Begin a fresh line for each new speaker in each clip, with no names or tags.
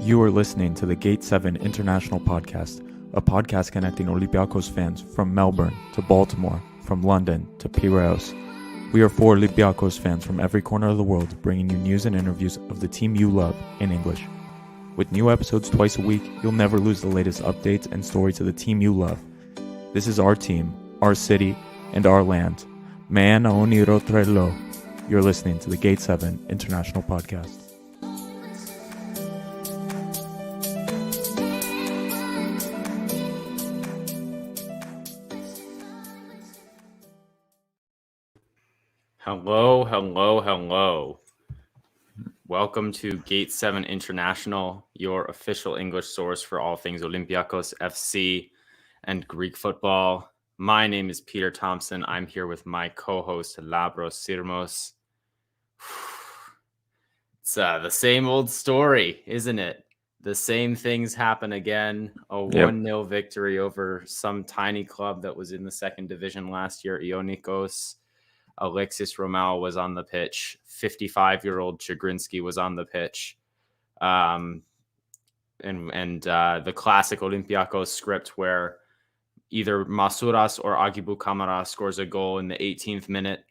You are listening to the Gate 7 International Podcast, a podcast connecting Olympiacos fans from Melbourne to Baltimore, from London to Piraeus. We are four Olympiacos fans from every corner of the world, bringing you news and interviews of the team you love in English. With new episodes twice a week, you'll never lose the latest updates and stories of the team you love. This is our team, our city, and our land. Man Oniro Trello. You're listening to the Gate 7 International Podcast.
Hello. Welcome to Gate 7 International, your official English source for all things Olympiacos FC and Greek football. My name is Peter Thompson. I'm here with my co-host, Lambro. It's the same old story, isn't it? The same things happen again. A 1-0 victory over some tiny club that was in the second division last year, Ionikos. Alexis Romao was on the pitch. 55-year-old Chagrinsky was on the pitch. And the classic Olympiacos script where either Masouras or Agibu Kamara scores a goal in the 18th minute,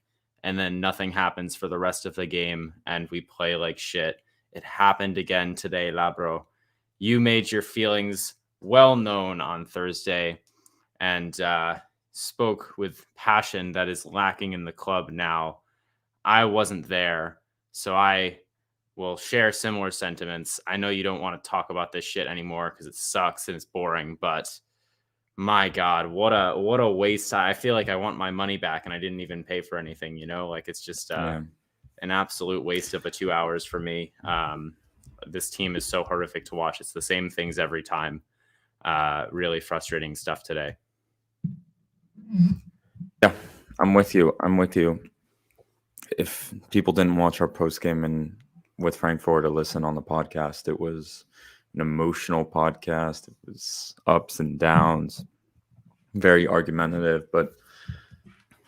and then nothing happens for the rest of the game, and we play like shit. It happened again today, Lambro. You made your feelings well known on Thursday, and spoke with passion that is lacking in the club now. I wasn't there, so I will share similar sentiments. I know you don't want to talk about this shit anymore because it sucks and it's boring, but my God, what a waste. I feel like I want my money back and I didn't even pay for anything, you know? Like it's just an absolute waste of 2 hours for me. This team is so horrific to watch. It's the same things every time. Really frustrating stuff today.
Yeah, I'm with you. If people didn't watch our post game and with Frankfurt to listen on the podcast, it was an emotional podcast. It was ups and downs, very argumentative. But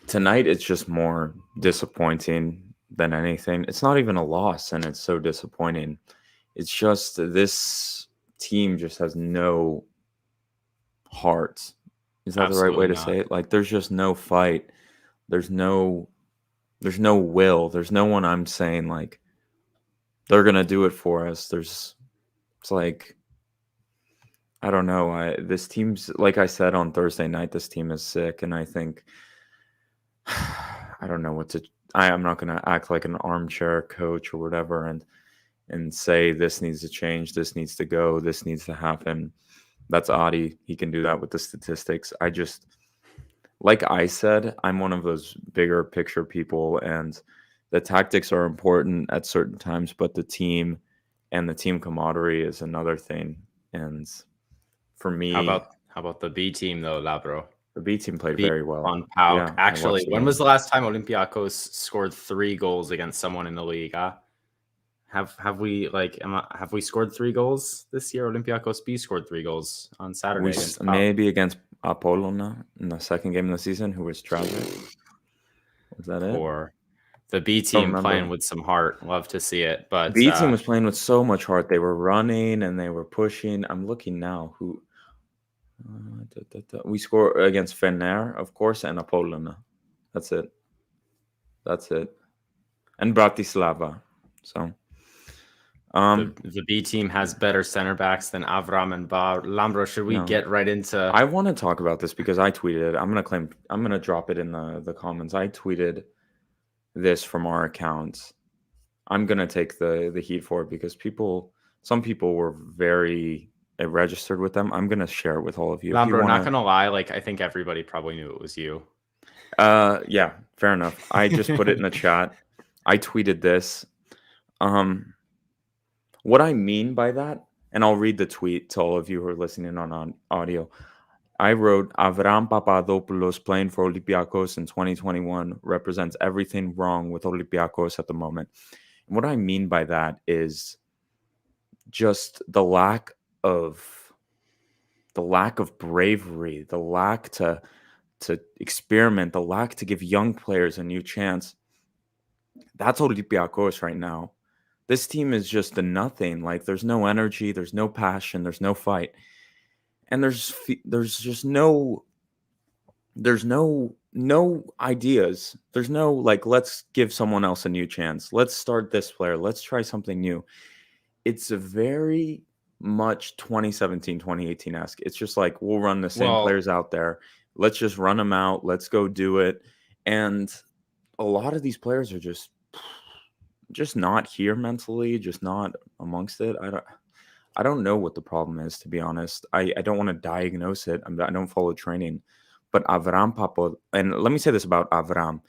tonight, it's just more disappointing than anything. It's not even a loss, and it's so disappointing. It's just this team just has no heart. Is that
Absolutely
the right way to say it? Like, there's just no fight. There's no will. There's no one I'm saying, like, they're going to do it for us. It's like, I don't know. This team's, like I said on Thursday night, this team is sick. And I think, I don't know I'm not going to act like an armchair coach or whatever and say this needs to change, this needs to go, this needs to happen. That's Adi. He can do that with the statistics. Like I said, I'm one of those bigger picture people, and the tactics are important at certain times, but the team and the team camaraderie is another thing. And for me,
how about the B team though, Lambro?
The B team played very well
on PAOK.
Yeah,
actually, when was the last time Olympiacos scored 3 goals against someone in the league? Have we scored 3 goals this year? Olympiacos B scored 3 goals on Saturday.
Maybe against Apollona in the second game of the season, who was traveling. Was that it?
Or the B team playing with some heart. Love to see it. But
B team was playing with so much heart. They were running and they were pushing. I'm looking now. Who we scored against Fener, of course, and Apollona. That's it. And Bratislava. So.
The B team has better center backs than Avram and Bar. Lambro, should we get right into?
I want to talk about this because I tweeted it. I'm gonna drop it in the comments. I tweeted this from our account. I'm gonna take the heat for it because some people were very registered with them. I'm gonna share it with all of you.
Lambro, not gonna lie, like I think everybody probably knew it was you.
Yeah, fair enough. I just put it in the chat. I tweeted this. What I mean by that, and I'll read the tweet to all of you who are listening on audio. I wrote, Avram Papadopoulos playing for Olympiacos in 2021 represents everything wrong with Olympiacos at the moment. And what I mean by that is just the lack of bravery, the lack to experiment, the lack to give young players a new chance. That's Olympiacos right now. This team is just a nothing. Like there's no energy, there's no passion, there's no fight, and there's just no ideas. There's no like let's give someone else a new chance. Let's start this player. Let's try something new. It's a very much 2017 2018-esque. It's just like we'll run the same
Well,
players out there. Let's just run them out. Let's go do it. And a lot of these players are just not here mentally, just not amongst it. I don't know what the problem is, to be honest. I don't want to diagnose it. I don't follow training. But Avram Papo, and let me say this about Avram.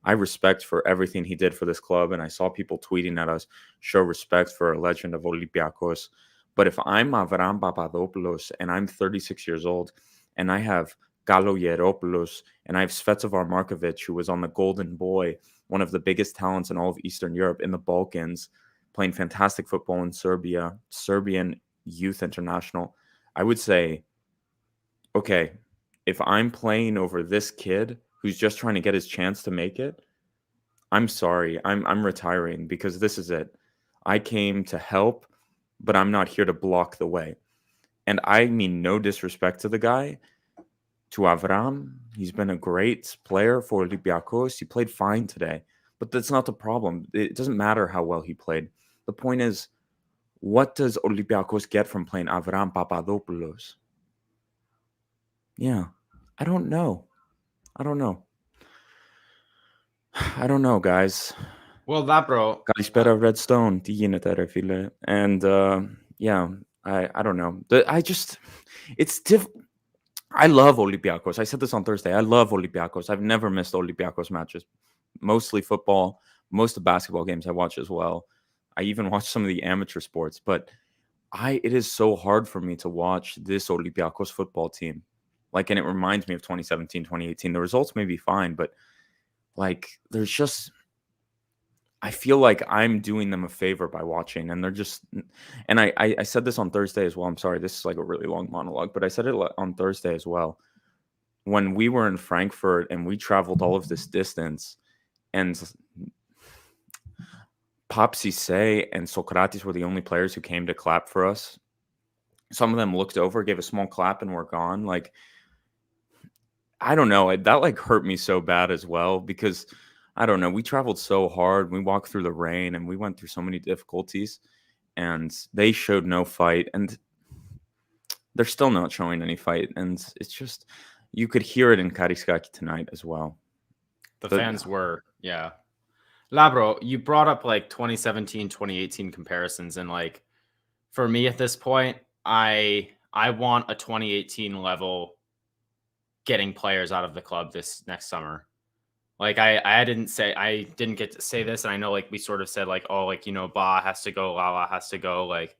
I respect for everything he did for this club, and I saw people tweeting at us, show respect for a legend of Olympiacos. But if I'm Avram Papadopoulos and I'm 36 years old, and I have Galo Yeropoulos, and I have Svetozar Markovic, who was on the Golden Boy, one of the biggest talents in all of Eastern Europe, in the Balkans, playing fantastic football in Serbia, Serbian youth international, I would say, okay, if I'm playing over this kid who's just trying to get his chance to make it, I'm sorry. I'm retiring because this is it. I came to help, but I'm not here to block the way. And I mean no disrespect to the guy, to Avram. He's been a great player for Olympiacos. He played fine today, but that's not the problem. It doesn't matter how well he played. The point is, what does Olympiacos get from playing Avram Papadopoulos? Yeah, I don't know. I don't know. I don't know, guys.
well, Lambro,
Kalispera Redstone. Τι γίνεται, ρε φίλε? And yeah, I don't know. It's I love Olympiacos. I said this on Thursday. I love Olympiacos. I've never missed Olympiacos matches. Mostly football, most of basketball games I watch as well. I even watch some of the amateur sports, but it is so hard for me to watch this Olympiacos football team. Like, and it reminds me of 2017, 2018. The results may be fine, but like there's just I feel like I'm doing them a favor by watching, and they're just. And I said this on Thursday as well. I'm sorry, this is like a really long monologue, but I said it on Thursday as well. When we were in Frankfurt and we traveled all of this distance, and Popsy Say and Socrates were the only players who came to clap for us. Some of them looked over, gave a small clap, and were gone. Like, I don't know. That like hurt me so bad as well because I don't know. We traveled so hard. We walked through the rain and we went through so many difficulties, and they showed no fight, and they're still not showing any fight. And it's just you could hear it in Kariskaki tonight as well.
the fans were, yeah. Labro, you brought up like 2017, 2018 comparisons, and like for me at this point, I want a 2018 level getting players out of the club this next summer. Like I didn't get to say this, and I know like we sort of said like, oh, like, you know, Ba has to go, Lala has to go. Like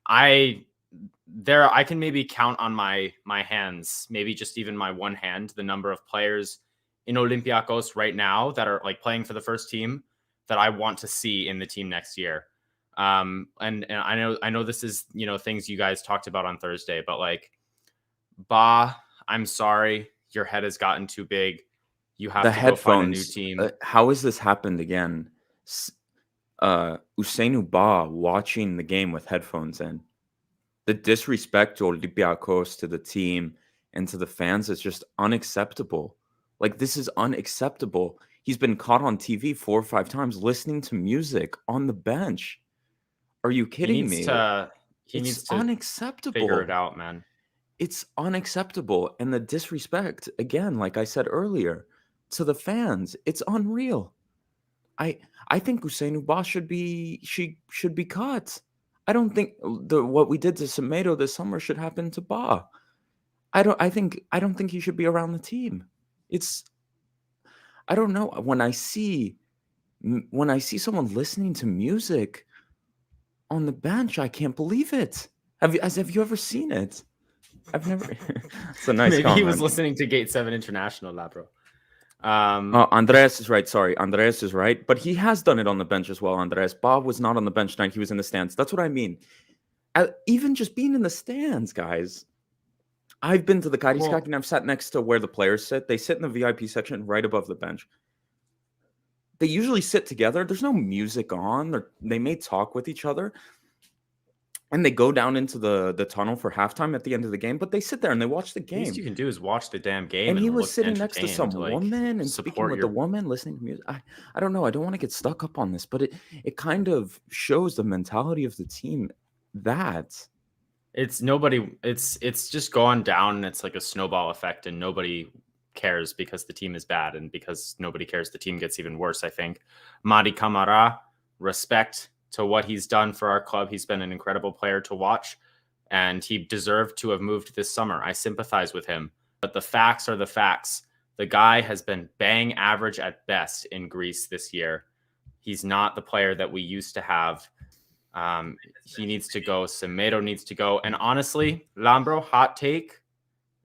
I can maybe count on my hands, maybe just even my one hand, the number of players in Olympiacos right now that are like playing for the first team that I want to see in the team next year. And I know this is, you know, things you guys talked about on Thursday, but like Ba, I'm sorry, your head has gotten too big. You have to go find a new team.
How has this happened again? Usainu Ba watching the game with headphones in. The disrespect to Olympiacos, to the team, and to the fans is just unacceptable. Like, this is unacceptable. He's been caught on TV 4 or 5 times listening to music on the bench. Are you kidding me?
He needs to
unacceptable.
Figure it out, man.
It's unacceptable. And the disrespect, again, like I said earlier, to the fans, it's unreal. I think Usainu Ba should be cut. I don't think what we did to Semedo this summer should happen to Ba. I don't think he should be around the team. I don't know. When I see someone listening to music on the bench, I can't believe it. Have you ever seen it? I've never. It's a nice
Maybe
comment.
he was listening to Gate 7 International, Labro.
Andreas is right. Sorry, Andreas is right. But he has done it on the bench as well, Andreas. Bob was not on the bench tonight. He was in the stands. That's what I mean. Even just being in the stands, guys. I've been to the Kariskaki and I've sat next to where the players sit. They sit in the VIP section right above the bench. they usually sit together. There's no music on. They may talk with each other. And they go down into the tunnel for halftime at the end of the game, but they sit there and they watch the
The least you
game.
can do is watch the damn game.
And he was
look
sitting next to some
entertained, like,
woman and speaking
support
with
your
the woman, listening to music. I don't know. I don't want to get stuck up on this, but it kind of shows the mentality of the team that
it's just gone down, and it's like a snowball effect, and nobody cares because the team is bad, and because nobody cares, the team gets even worse. I think Madi Camara, respect to what he's done for our club. He's been an incredible player to watch, and he deserved to have moved this summer. I sympathize with him, but the facts are the facts. The guy has been bang average at best in Greece this year. He's not the player that we used to have. He needs to go. Semedo needs to go. And honestly, Lambro, hot take.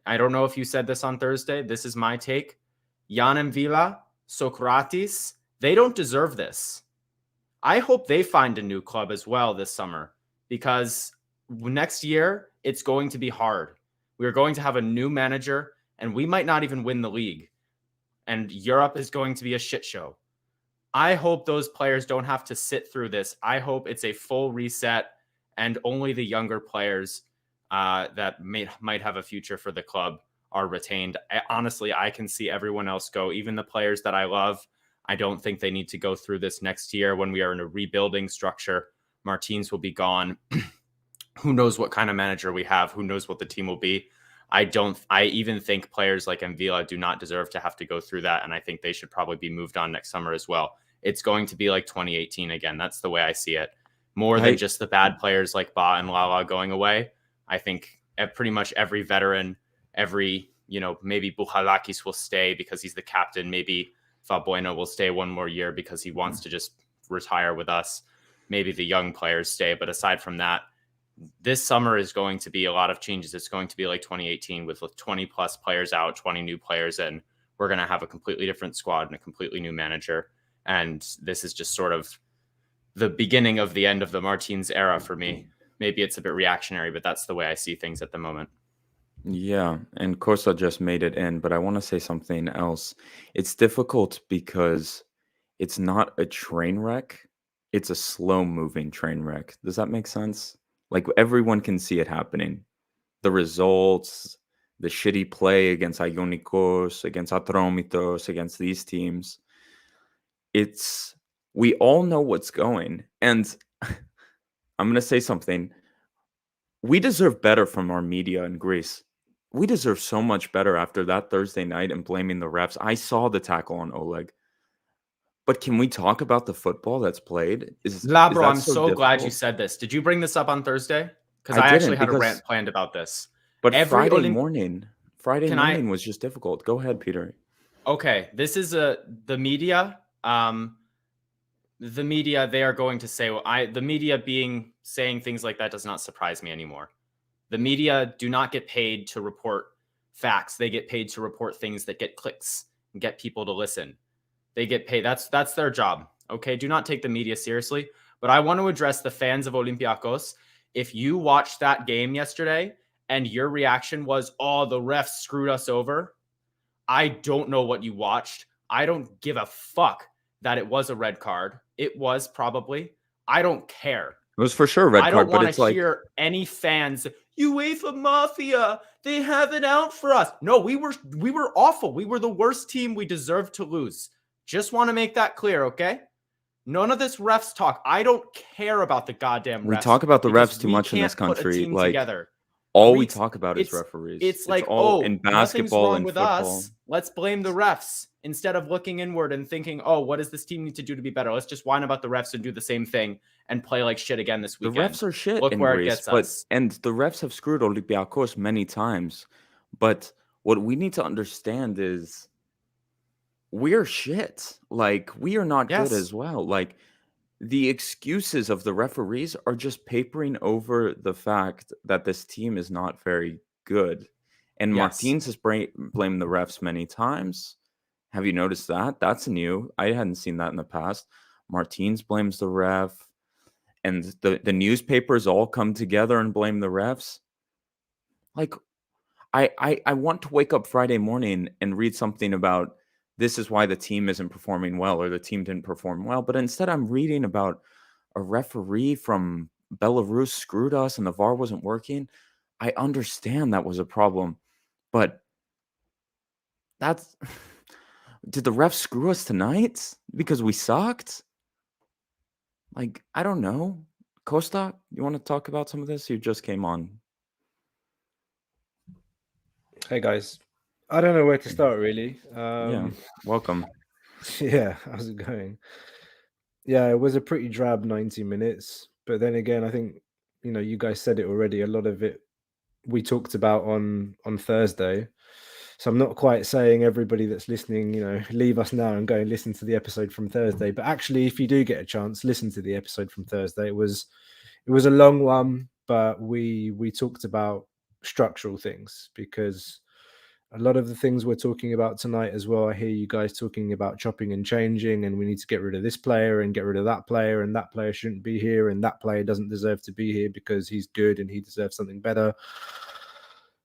I don't know if you said this on Thursday. This is my take. Jan Villa, Socrates, they don't deserve this. I hope they find a new club as well this summer, because next year it's going to be hard. We're going to have a new manager, and we might not even win the league. And Europe is going to be a shit show. I hope those players don't have to sit through this. I hope it's a full reset, and only the younger players that might have a future for the club are retained. Honestly, I can see everyone else go, even the players that I love. I don't think they need to go through this next year when we are in a rebuilding structure. Martins will be gone. Who knows what kind of manager we have? Who knows what the team will be? I even think players like Mvila do not deserve to have to go through that. And I think they should probably be moved on next summer as well. It's going to be like 2018 again. That's the way I see it. More than just the bad players like Ba and Lala going away. I think pretty much every veteran, maybe Bouchalakis will stay because he's the captain. Maybe Valbuena will stay one more year because he wants to just retire with us. Maybe the young players stay. But aside from that, this summer is going to be a lot of changes. It's going to be like 2018 with 20 plus players out, 20 new players in. We're going to have a completely different squad and a completely new manager. And this is just sort of the beginning of the end of the Martins era for me. Maybe it's a bit reactionary, but that's the way I see things at the moment.
Yeah, and Costa just made it in, but I want to say something else. It's difficult because it's not a train wreck. It's a slow-moving train wreck. Does that make sense? Like, everyone can see it happening. The results, the shitty play against Ionikos, against Atromitos, against these teams. We all know what's going. And I'm going to say something. We deserve better from our media in Greece. We deserve so much better after that Thursday night and blaming the refs. I saw the tackle on Oleg. But can we talk about the football that's played?
Labro, I'm so glad you said this. Did you bring this up on Thursday? Because I actually had a rant planned about this.
But Friday morning was just difficult. Go ahead, Peter.
Okay, this is the media. The media, they are going to say, the media saying things like that does not surprise me anymore. The media do not get paid to report facts. They get paid to report things that get clicks and get people to listen. They get paid. That's their job. Okay, do not take the media seriously. But I want to address the fans of Olympiacos. If you watched that game yesterday and your reaction was, oh, the refs screwed us over, I don't know what you watched. I don't give a fuck that it was a red card. It was probably. I don't care.
It was for sure a red card.
I don't want to hear any fans, UEFA Mafia, they have it out for us. No, we were awful. We were the worst team. We deserved to lose. Just want to make that clear, okay? None of this refs talk. I don't care about the goddamn refs.
We talk about the refs too much in this country. Like, all we talk about is referees.
It's like,
in basketball and
with
football.
Us. Let's blame the refs instead of looking inward and thinking, oh, what does this team need to do to be better? Let's just whine about the refs and do the same thing and play like shit again this weekend.
The refs are shit.
Look where it gets us.
And the refs have screwed Olympiacos many times. But what we need to understand is we're shit. Like, we are not good as well. Like, the excuses of the referees are just papering over the fact that this team is not very good. And Martins has blamed the refs many times. Have you noticed that? That's new. I hadn't seen that in the past. Martins blames the ref. And the newspapers all come together and blame the refs. Like, I want to wake up Friday morning and read something about this is why the team isn't performing well or the team didn't perform well. But instead, I'm reading about a referee from Belarus screwed us and the VAR wasn't working. I understand that was a problem, but that's did the refs screw us tonight because we sucked? Like, I don't know. Costa, you want to talk about some of this? You just came on.
Hey guys, I don't know where to start really.
Yeah, welcome.
Yeah, how's it going? Yeah, it was a pretty drab 90 minutes, but then again, I think you guys said it already. A lot of it we talked about on Thursday. So I'm not quite saying everybody that's listening, leave us now and go and listen to the episode from Thursday. But actually, if you do get a chance, listen to the episode from Thursday. It was a long one, but we talked about structural things, because a lot of the things we're talking about tonight as well, I hear you guys talking about chopping and changing, and we need to get rid of this player and get rid of that player, and that player shouldn't be here, and that player doesn't deserve to be here because he's good and he deserves something better.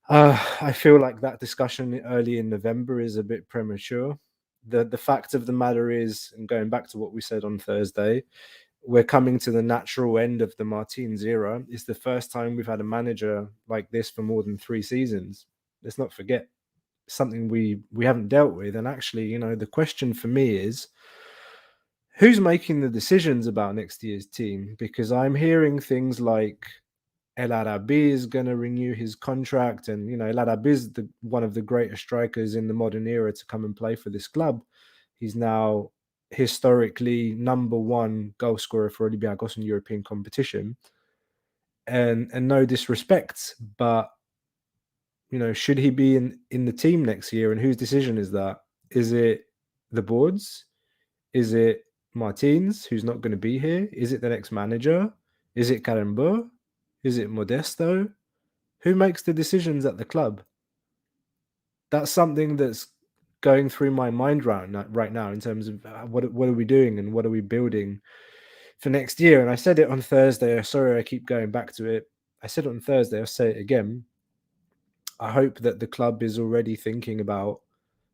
I feel like that discussion early in November is a bit premature. The fact of the matter is, and going back to what we said on Thursday, we're coming to the natural end of the Martins era. It's the first time we've had a manager like this for more than 3 seasons. Let's not forget, something we haven't dealt with. And actually, the question for me is, who's making the decisions about next year's team? Because I'm hearing things like El Arabi is going to renew his contract, and El Arabi is one of the greatest strikers in the modern era to come and play for this club. He's now historically number 1 goal scorer for Olympiacos in European competition. And no disrespect, but should he be in the team next year? And whose decision is that? Is it the board's? Is it Martins, who's not going to be here? Is it the next manager? Is it Karimbo? Is it Modesto? Who makes the decisions at the club? That's something that's going through my mind right now in terms of what are we doing and what are we building for next year. And I said it on Thursday. Sorry, I keep going back to it. I said it on Thursday. I'll say it again. I hope that the club is already thinking about,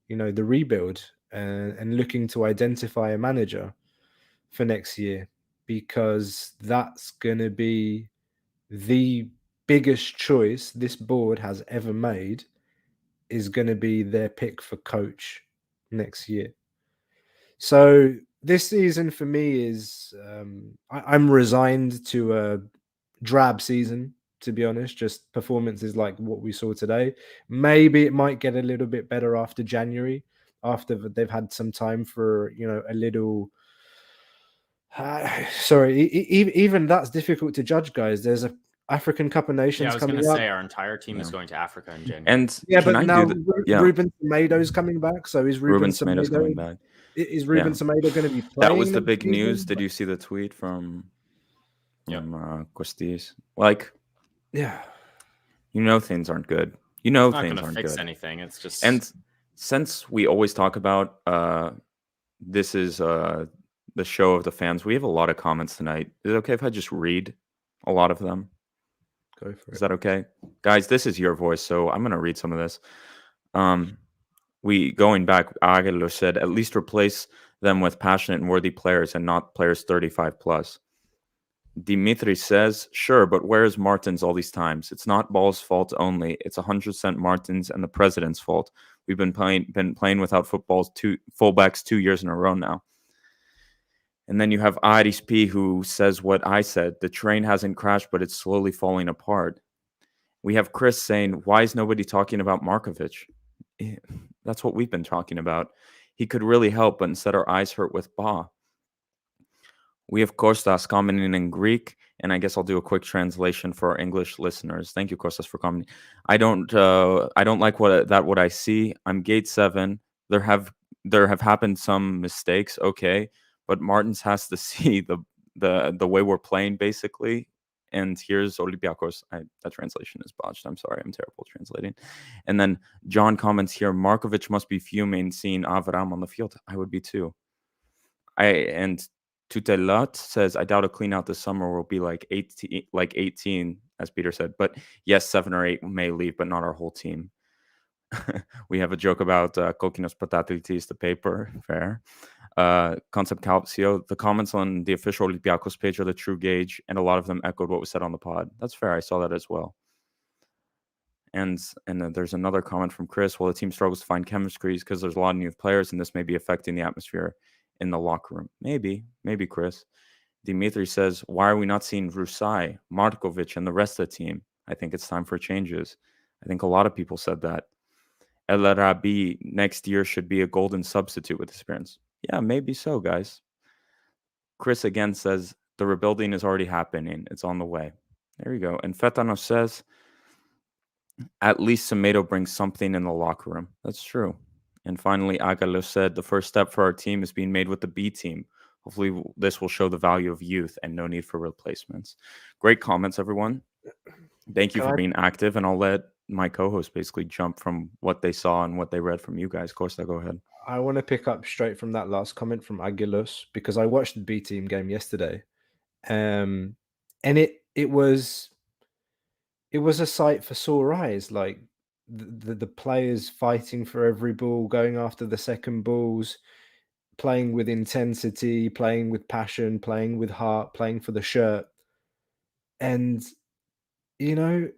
the rebuild and looking to identify a manager for next year, because that's going to be the biggest choice this board has ever made, is going to be their pick for coach next year. So this season for me is, I'm resigned to a drab season, to be honest. Just performances like what we saw today. Maybe it might get a little bit better after January, after they've had some time for a little. Sorry, even that's difficult to judge, guys. There's a African Cup of Nations.
Yeah, I was
coming
going to
up.
say our entire team is going to Africa in January.
And
Yeah,
can
but
I
now
do the,
Ruben Semedo's coming back. So is Ruben
Semedo's coming back.
Is Ruben Semedo going to be playing?
That was the big
season?
news. Did you see the tweet from
Yep.
Costis? Like,
yeah,
things aren't good.
It's not
things
gonna
aren't
fix
good.
anything. It's just,
And since we always talk about this is the show of the fans, we have a lot of comments tonight. Is it okay if I just read a lot of them?
go for it.
Is that okay? Guys, this is your voice, so I'm going to read some of this. Going back, Aguilar said, at least replace them with passionate and worthy players and not players 35 plus. Dimitri says, sure, but where is Martins all these times? It's not Ball's fault only. It's 100% Martins and the president's fault. We've been playing without fullbacks 2 years in a row now. And then you have Iris P, who says what I said. The train hasn't crashed, but it's slowly falling apart. We have Chris saying, why is nobody talking about Markovic? That's what we've been talking about. He could really help, but instead our eyes hurt with Ba. We have Kostas commenting in Greek, and I guess I'll do a quick translation for our English listeners. Thank you, Kostas, for commenting. I don't like what I see. I'm gate 7. There have happened some mistakes, okay, but Martins has to see the way we're playing, basically. And here's Olympiacos. That translation is botched. I'm sorry. I'm terrible translating. And then John comments here, Markovic must be fuming seeing Avram on the field. I would be too. And Tutelat says, I doubt a clean out this summer will be like 18, as Peter said. But yes, 7 or 8 may leave, but not our whole team. We have a joke about Kokinos Patatilis, the paper. Fair. Concept Calcio, the comments on the official Olympiacos page are the true gauge, and a lot of them echoed what was said on the pod. That's fair. I saw that as well. And then there's another comment from Chris. Well, the team struggles to find chemistries because there's a lot of new players, and this may be affecting the atmosphere in the locker room. Maybe, Chris. Dimitri says, why are we not seeing Rusai, Markovic, and the rest of the team? I think it's time for changes. I think a lot of people said that. El Arabi next year should be a golden substitute with experience. Yeah, maybe so, guys. Chris again says, the rebuilding is already happening. It's on the way. There you go. And Fetano says, at least Semedo brings something in the locker room. That's true. And finally, Agalo said, the first step for our team is being made with the B team. Hopefully this will show the value of youth and no need for replacements. Great comments, everyone. Thank you for being active. And I'll let my co-host basically jump from what they saw and what they read from you guys. Costa, go ahead.
I want to pick up straight from that last comment from Aguilos because I watched the B team game yesterday. And it was a sight for sore eyes. Like the players fighting for every ball, going after the second balls, playing with intensity, playing with passion, playing with heart, playing for the shirt. And you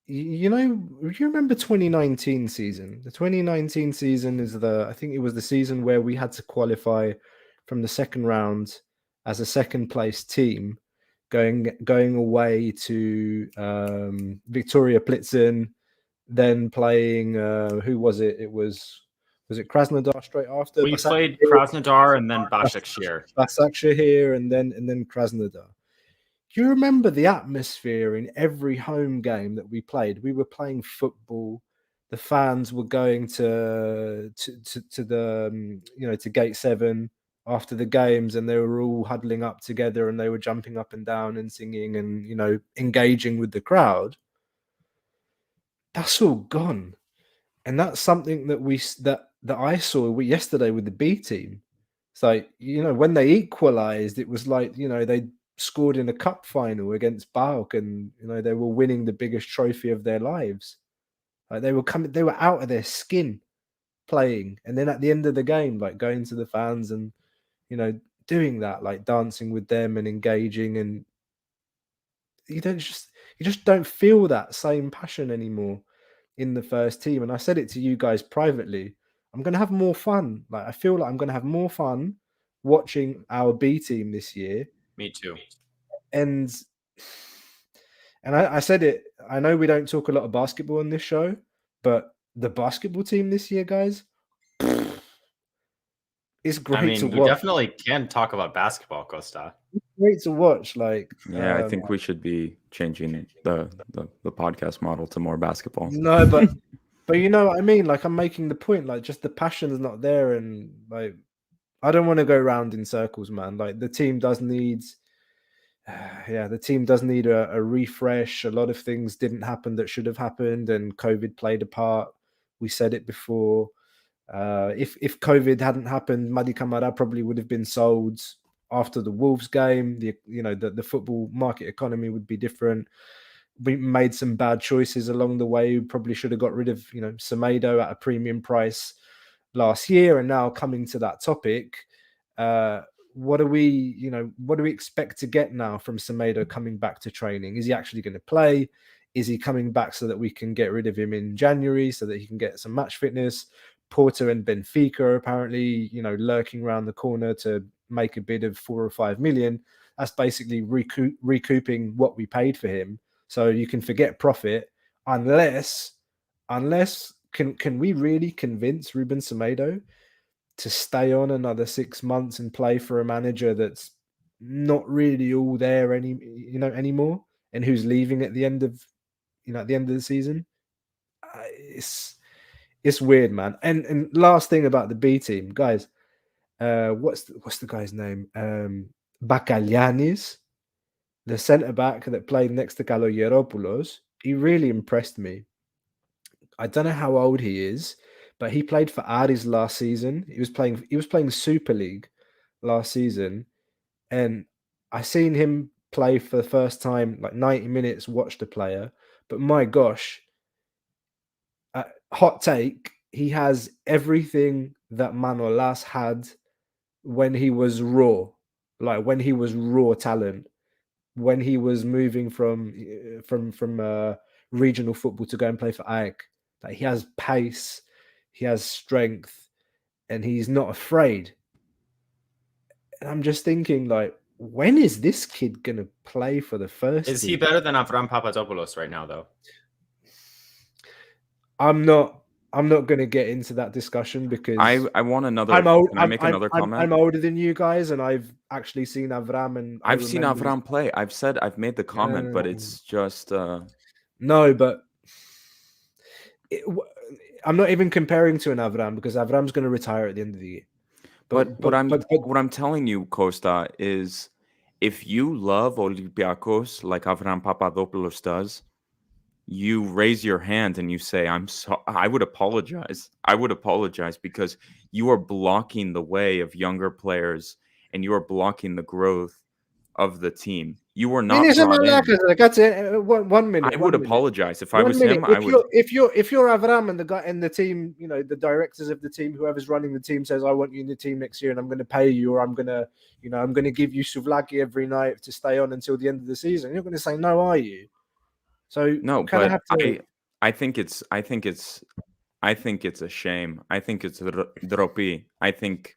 remember 2019 season? The 2019 season is I think it was the season where we had to qualify from the second round as a second place team, going away to Victoria Plitzen, then playing who was it? Was it Krasnodar straight after?
We played Krasnodar and then
Başakşehir and then Krasnodar. Do you remember the atmosphere in every home game that we played? We were playing football. The fans were going to the to Gate 7 after the games, and they were all huddling up together, and they were jumping up and down and singing and engaging with the crowd. That's all gone, and that's something that I saw yesterday with the B team. It's like when they equalized, it was like they scored in a cup final against PAOK, and they were winning the biggest trophy of their lives. Like they were out of their skin playing, and then at the end of the game, like going to the fans and doing that, like dancing with them and engaging, and you just don't feel that same passion anymore in the first team. And I said it to you guys privately, I'm gonna have more fun. Like I feel like I'm gonna have more fun watching our B team this year.
Me too.
And I said it, I know we don't talk a lot of basketball on this show, but the basketball team this year, guys, it's great to watch.
We definitely can talk about basketball, Costa.
It's great to watch. Like,
yeah, I think we should be changing the podcast model to more basketball.
No, but you know what I mean? Like, I'm making the point, like, just the passion's not there, and like, I don't want to go around in circles, man. Like, the team does need a refresh. A lot of things didn't happen that should have happened, and COVID played a part. We said it before. If COVID hadn't happened, Madi Camara probably would have been sold after the Wolves game. The football market economy would be different. We made some bad choices along the way. We probably should have got rid of Semedo at a premium price last year. And now coming to that topic, what do we expect to get now from Semedo coming back to training? Is he actually going to play? Is he coming back so that we can get rid of him in January so that he can get some match fitness? Porto and Benfica are apparently, lurking around the corner to make a bid of 4 or 5 million. That's basically recouping what we paid for him. So you can forget profit unless can we really convince Ruben Semedo to stay on another 6 months and play for a manager that's not really all there anymore, and who's leaving at the end of the season? It's weird, man. And last thing about the B team, guys, what's the guy's name? Bakalianis, the centre back that played next to Kalogeropoulos. He really impressed me. I don't know how old he is, but he played for Aris last season. He was playing Super League last season, and I seen him play for the first time, like 90 minutes, watched the player. But my gosh, hot take, he has everything that Manolas had when he was raw, like when he was raw talent, when he was moving from regional football to go and play for AEK. Like he has pace, he has strength, and he's not afraid. And I'm just thinking, like, when is this kid gonna play for the first
Is
team?
he better than Avram Papadopoulos right now, though?
I'm not going to get into that discussion because
I want another.
I'm old.
Can I make another comment?
I'm older than you guys, and I've actually seen Avram, and
I've seen Avram play. I've made the comment, but it's just
no. But I'm not even comparing to an Avram because Avram's going to retire at the end of the year.
But what I'm telling you, Costa, is if you love Olympiacos like Avram Papadopoulos does, you raise your hand and you say, I would apologize. I would apologize because you are blocking the way of younger players and you are blocking the growth of the team. You were not brought in.
That's it. 1 minute.
I would apologize if I was him.
If you're Avram and the guy and the team, you know, the directors of the team, whoever's running the team says, "I want you in the team next year, and I'm going to pay you, or I'm going to give you souvlaki every night to stay on until the end of the season." You're going to say no, are you? So
no, but I think it's a shame. I think it's droppy. I think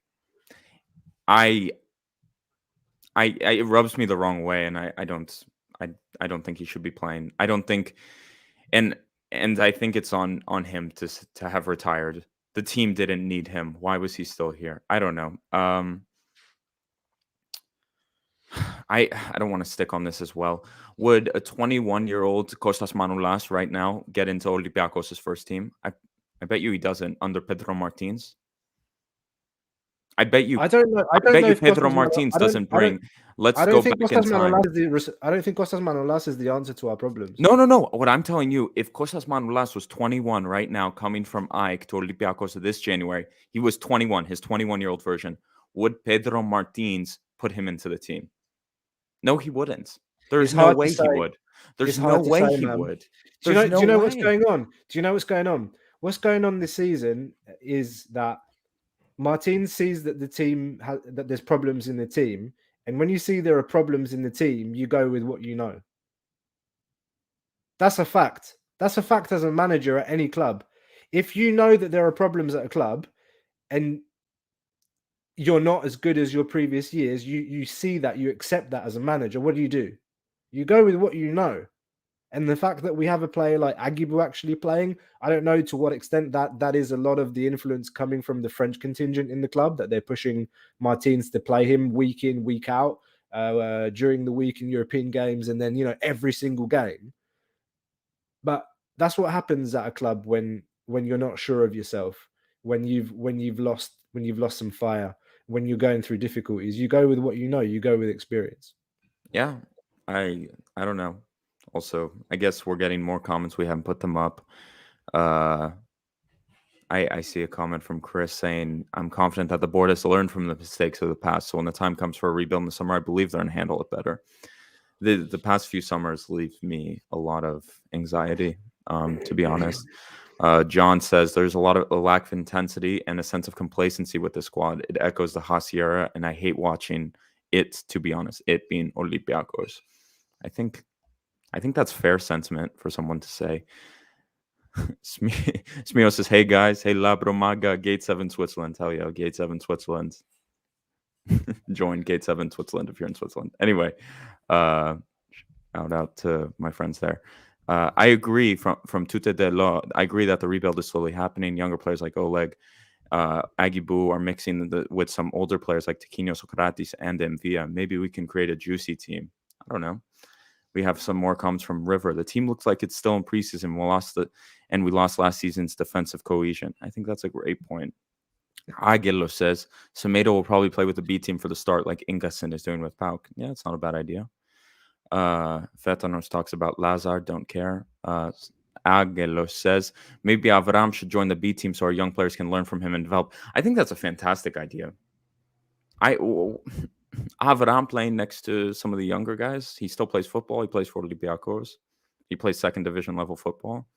it rubs me the wrong way, and I don't think he should be playing. I don't think, and I think it's on him to have retired. The team didn't need him. Why was he still here? I don't know. I don't want to stick on this as well. Would a 21-year-old Kostas Manoulas right now get into Olympiakos' first team? I bet you he doesn't under Pedro Martins. I bet you.
I don't know.
I bet you Pedro Martins doesn't bring. Let's go back in time.
I don't think Kostas Manoulas is the answer to our problems.
No. What I'm telling you, if Kostas Manoulas was 21 right now, coming from AEK to Olympiacos this January, he was 21, his 21-year-old version. Would Pedro Martins put him into the team? No, he wouldn't. There's no way he would. There's no way he would.
Do you know what's going on? Do you know what's going on? What's going on this season is that Martins sees that the team that there's problems in the team, and when you see there are problems in the team, you go with what you know. That's a fact. That's a fact as a manager at any club. If you know that there are problems at a club, and you're not as good as your previous years, you see that, you accept that as a manager. What do? You go with what you know. And the fact that we have a player like Aguibou actually playing, I don't know to what extent that is a lot of the influence coming from the French contingent in the club, that they're pushing Martins to play him week in, week out, during the week in European games, and then, you know, every single game. But that's what happens at a club when you're not sure of yourself, when you've lost some fire, when you're going through difficulties. You go with what you know. You go with experience.
Yeah, I don't know. Also, I guess we're getting more comments. We haven't put them up. I see a comment from Chris saying, I'm confident that the board has learned from the mistakes of the past. So when the time comes for a rebuild in the summer, I believe they're going to handle it better. The past few summers leave me a lot of anxiety, to be honest. John says there's a lack of intensity and a sense of complacency with the squad. It echoes the Hasi era, and I hate watching it, to be honest, it being Olympiacos. I think that's fair sentiment for someone to say. Smio says, hey guys, hey Lambro Maga, Gate 7 Switzerland. Hell yeah, Gate 7 Switzerland. Join Gate 7 Switzerland if you're in Switzerland. Anyway, shout out to my friends there. I agree from Tute de Lo. I agree that the rebuild is slowly happening. Younger players like Oleg, Aguibou are mixing with some older players like Tiquinho, Socrates, and Envia. Maybe we can create a juicy team. I don't know. We have some more comments from River. The team looks like it's still in preseason. We lost last season's defensive cohesion. I think that's a great point. Aguilo says Semedo will probably play with the B team for the start, like Ingason is doing with PAOK. Yeah, it's not a bad idea. Fetanos talks about Lazar, don't care. Aguilo says maybe Avram should join the B team so our young players can learn from him and develop. I think that's a fantastic idea. Avram playing next to some of the younger guys. He still plays football. He plays for Olympiacos. He plays second division level football.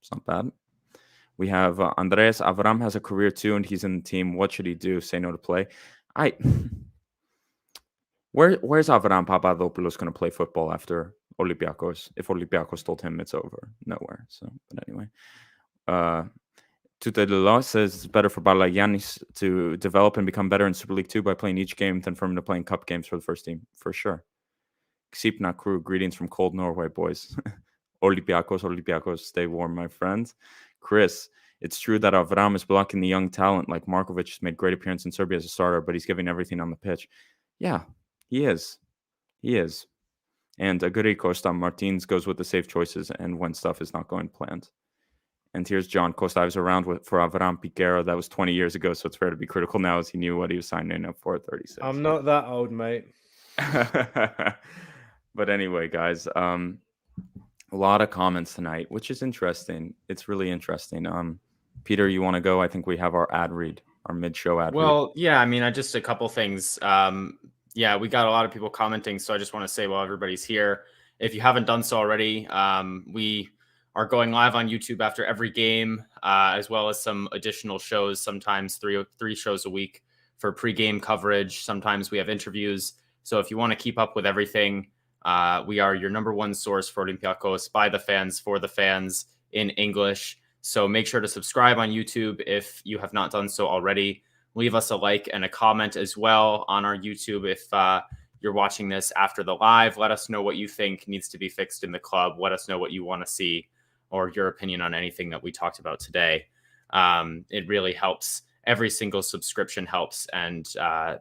It's not bad. We have Andreas Avram has a career too, and he's in the team. What should he do? Say no to play? Where's Avram Papadopoulos going to play football after Olympiacos? If Olympiacos told him it's over, nowhere. So, but anyway, Tutelula says it's better for Balagiannis to develop and become better in Super League 2 by playing each game than for him to playing cup games for the first team, for sure. Ksipna crew, greetings from cold Norway, boys. Olympiacos, stay warm, my friends. Chris, it's true that Avram is blocking the young talent like Markovic has made great appearance in Serbia as a starter, but he's giving everything on the pitch. Yeah, he is. He is. And a good Costa Martins goes with the safe choices and when stuff is not going planned. And here's John Costa. I was around for Avram Piquero. That was 20 years ago, so it's fair to be critical now as he knew what he was signing up for at 36.
I'm not that old, mate.
But anyway, guys, a lot of comments tonight, which is interesting. It's really interesting. Peter, you want to go? I think we have our ad read, our mid-show ad read.
Well, yeah, I mean, just a couple things. Yeah, we got a lot of people commenting, so I just want to say while everybody's here, if you haven't done so already, we are going live on YouTube after every game, as well as some additional shows, sometimes three shows a week for pregame coverage. Sometimes we have interviews. So if you want to keep up with everything, we are your number one source for Olympiacos, by the fans, for the fans, in English. So make sure to subscribe on YouTube if you have not done so already. Leave us a like and a comment as well on our YouTube if you're watching this after the live. Let us know what you think needs to be fixed in the club. Let us know what you want to see or your opinion on anything that we talked about today. It really helps. Every single subscription helps. And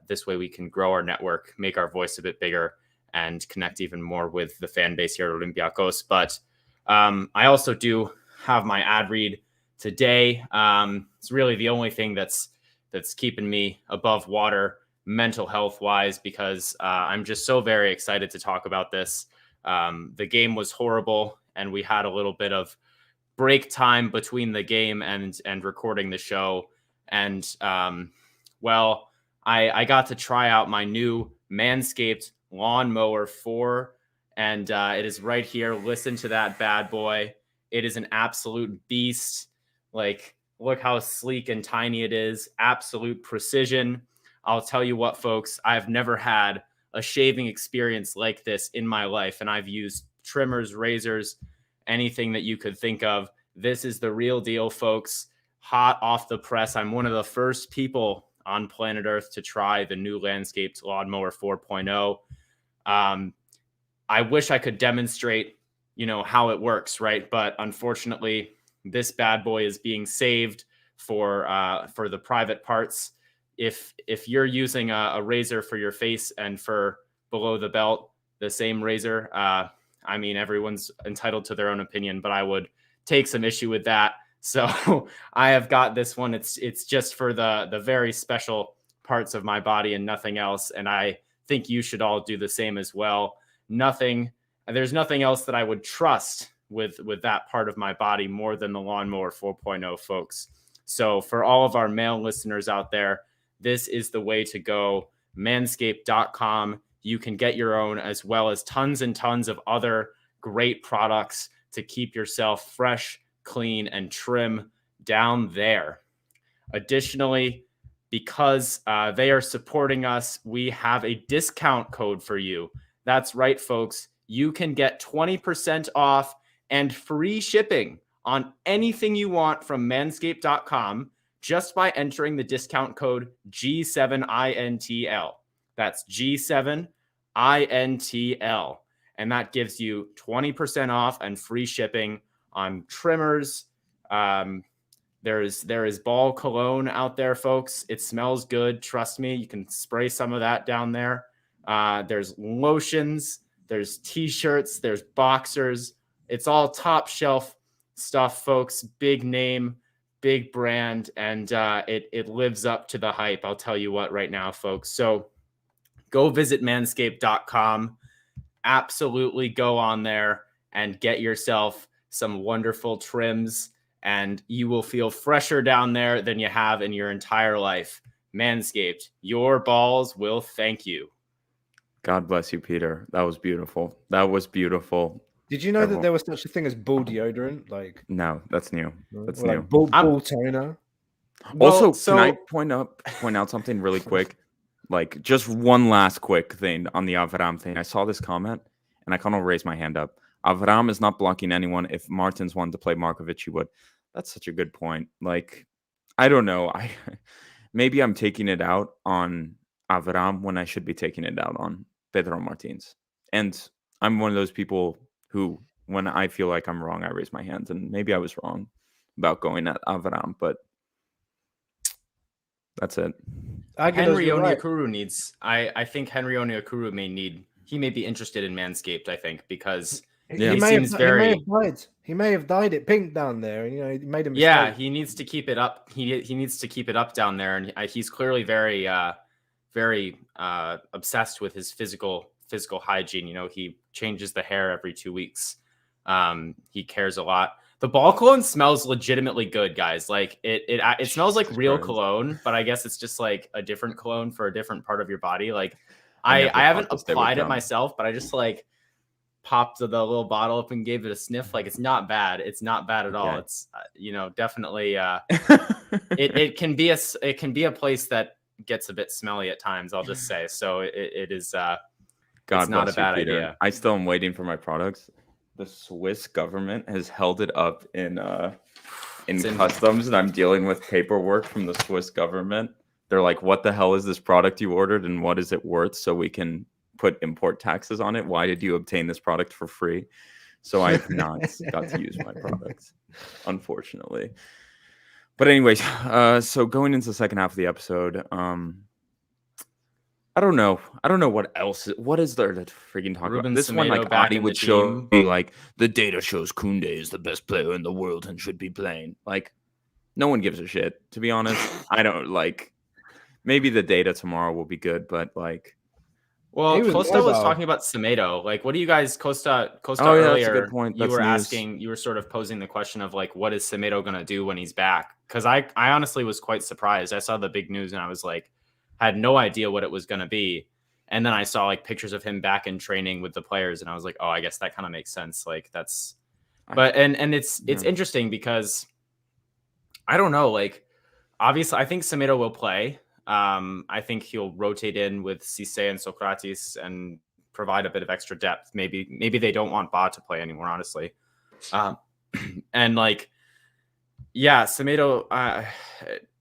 this way we can grow our network, make our voice a bit bigger, and connect even more with the fan base here at Olympiacos. But I also do have my ad read today. It's really the only thing that's keeping me above water mental health wise, because I'm just so very excited to talk about this. The game was horrible, and we had a little bit of break time between the game and recording the show. And well, I got to try out my new Manscaped Lawnmower 4, and it is right here. Listen to that bad boy. It is an absolute beast. Like, look how sleek and tiny it is. Absolute precision. I'll tell you what, folks, I've never had a shaving experience like this in my life, and I've used trimmers, razors, anything that you could think of. This is the real deal, folks. Hot off the press. I'm one of the first people on planet Earth to try the new Manscaped Lawnmower 4.0. I wish I could demonstrate, how it works, right? But unfortunately, this bad boy is being saved for the private parts. If you're using a razor for your face and for below the belt, the same razor, I mean, everyone's entitled to their own opinion, but I would take some issue with that. So I have got this one. It's just for the very special parts of my body and nothing else. And I think you should all do the same as well. There's nothing else that I would trust with that part of my body more than the Lawnmower 4.0, folks. So for all of our male listeners out there, this is the way to go. Manscaped.com. You can get your own, as well as tons and tons of other great products to keep yourself fresh, clean, and trim down there. Additionally, because they are supporting us, we have a discount code for you. That's right, folks. You can get 20% off and free shipping on anything you want from manscaped.com just by entering the discount code G7INTL. That's G7INTL. And that gives you 20% off and free shipping on trimmers. There is ball cologne out there, folks. It smells good. Trust me. You can spray some of that down there. There's lotions. There's t-shirts. There's boxers. It's all top shelf stuff, folks. Big name, big brand, and it lives up to the hype. I'll tell you what right now, folks. So go visit manscaped.com. Absolutely go on there and get yourself some wonderful trims, and you will feel fresher down there than you have in your entire life. Manscaped, your balls will thank you.
God bless you, Peter. That was beautiful. That was beautiful.
Did you know that
Everyone-
there was such a thing as ball deodorant? Like,
No, that's new. That's
or
new.
like ball
I'm-
toner.
Also,
so
can I point out something really quick? Like, just one last quick thing on the Avram thing. I saw this comment, and I kind of raised my hand up. Avram is not blocking anyone. If Martins wanted to play Markovic, he would. That's such a good point. Like, I don't know. Maybe I'm taking it out on Avram when I should be taking it out on Pedro Martins. And I'm one of those people who, when I feel like I'm wrong, I raise my hands. And maybe I was wrong about going at Avram, but that's it.
Henry
you're right.
Onyekuru needs. I think Henry Onyekuru may be interested in Manscaped. I think because
Yeah.
he seems very.
He may have dyed it pink down there, and he made a mistake.
Yeah, he needs to keep it up. He needs to keep it up down there, and he's clearly very obsessed with his physical hygiene. He changes the hair every 2 weeks. He cares a lot. The ball cologne smells legitimately good, guys. Like it smells like real cologne, but I guess it's just like a different cologne for a different part of your body. Like I haven't applied it myself, but I just like popped the little bottle up and gave it a sniff. Like it's not bad. It's not bad at all. It's definitely it can be a place that gets a bit smelly at times. I'll just say so. It is.
God
it's not a bad
Peter.
idea.
I still am waiting for my products. The Swiss government has held it up in customs, and I'm dealing with paperwork from the Swiss government. They're like, "What the hell is this product you ordered, and what is it worth?" So we can put import taxes on it. Why did you obtain this product for free? So I've not got to use my products, unfortunately. But anyways, so going into the second half of the episode, I don't know what else. What is there to freaking talk
Ruben
about? This one,
Semedo
like
back
Adi
in
would
the
show
team.
me, like the data shows Koundé is the best player in the world and should be playing. Like, no one gives a shit. To be honest, I don't like. Maybe the data tomorrow will be good, but like,
Well,
was
Costa was
mobile.
talking about Semedo. Like, what do you guys, Costa
Oh, yeah,
earlier,
that's a good point.
you
That's
were
news.
asking, you were sort of posing the question of like, what is Semedo going to do when he's back? Because I honestly was quite surprised. I saw the big news and I was like, had no idea what it was going to be. And then I saw like pictures of him back in training with the players, and I was like, oh, I guess that kind of makes sense. Like that's, but and it's interesting because I don't know. Like, obviously, I think Semedo will play. I think he'll rotate in with Cisse and Socrates and provide a bit of extra depth. Maybe they don't want Ba to play anymore, honestly. And like, yeah, Semedo,